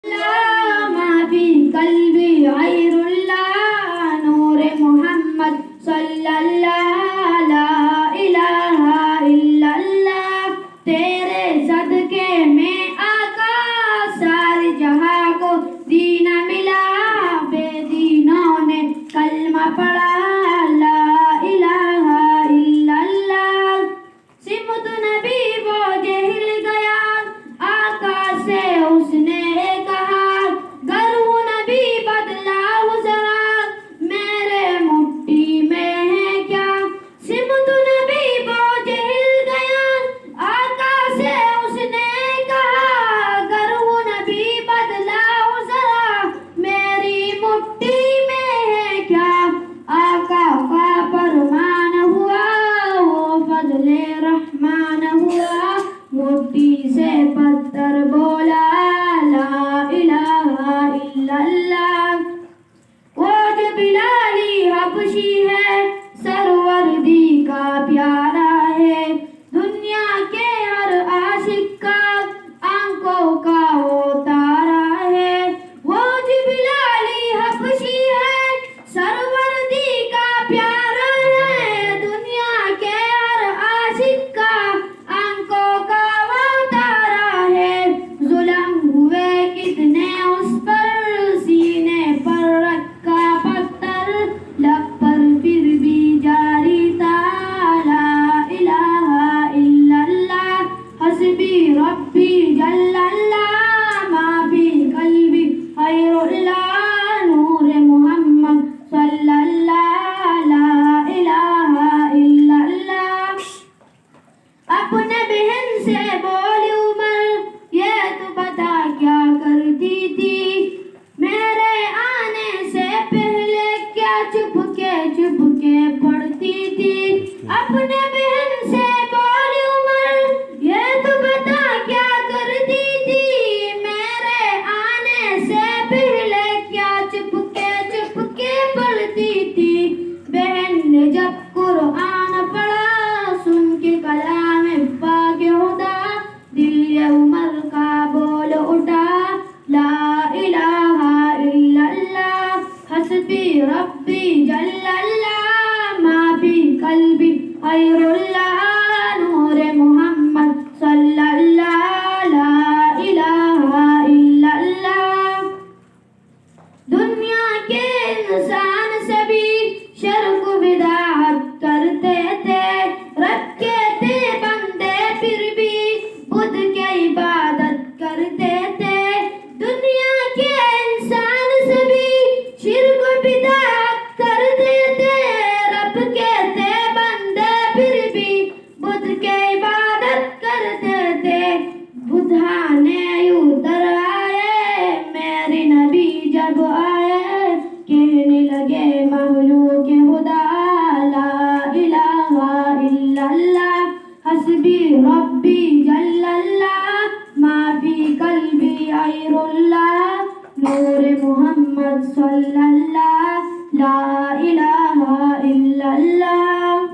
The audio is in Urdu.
ما في قلبي غير الله نور محمد صلی اللہ لا الہ الا اللہ تیرے صدقے میں آقا سارے جہاں کو دین ملا بے دینوں نے کلمہ پڑھا لا الہ الا اللہ سمت نبی وہ جہل گیا آقا سے اس نے کہا گر ہوں نبی بدلاؤ ذرا میرے مٹھی میں ہے کیا سمت نبی وہ جہل گیا آقا سے اس نے کہا گر ہوں نبی بدلاؤ ذرا میری مٹھی میں ہے کیا آقا کا فرمان ہوا وہ فضل رحمان ہوا مٹھی سے پتھر بولا لا الہ الا اللہ وہ جو بلالی حبشی ہے سروردی کا پیارا ہے دنیا کے ہر عاشق کا آنکھوں کا وہ تارا ہے وہ جو بلالی حبشی ہے سروردی کا پیارا ہے دنیا کے ہر عاشق کا آنکھوں کا وہ تارا ہے ظلم ہوئے کتنے اس پر سینے پر رکھا پتھر لب پر پھر بھی جاری تھا لا الہ الا اللہ حسبی ربی جل اللہ ما فی قلبی خیر اللہ نور محمد صلی اللہ لا الہ الا اللہ اپنے بہن سے بولی عمر یہ تو بتا کیا کرتی تھی میرے آنے سے پہلے کیا چپ کے پڑھتی تھی اپنے بہن سے بولی عمر یہ تو بتا کیا کرتی تھی میرے آنے سے پہلے کیا چپ کے پڑھتی تھی بہن نے جب قرآن پڑھا سن کے کلام پاک خدا دل یہ عمر کا بول اٹھا لا الہ الا اللہ حسبی ربی جل اللہ ما فی قلبی خیر اللہ نور محمد صلی اللہ لا الہ الا اللہ دنیا کے انسان سے بھی شرک و بدعت کرتے تھے رکھے تھے بندے پھر بھی بدھ کی عبادت کرتے تھے دنیا کے انسان سے بھی شرک و بدعت کرتے تھے رب کے تھے بندے پھر بھی بدھ کی عبادت کرتے تھے بدھانے ادھر آئے میرے نبی جب آئے کہنے لگے مخلوق خدا لا الہ الا اللہ حسبی ربی جل اللہ ما فی قلبی غیر اللہ نور محمد صلی اللہ لا الہ الا اللہ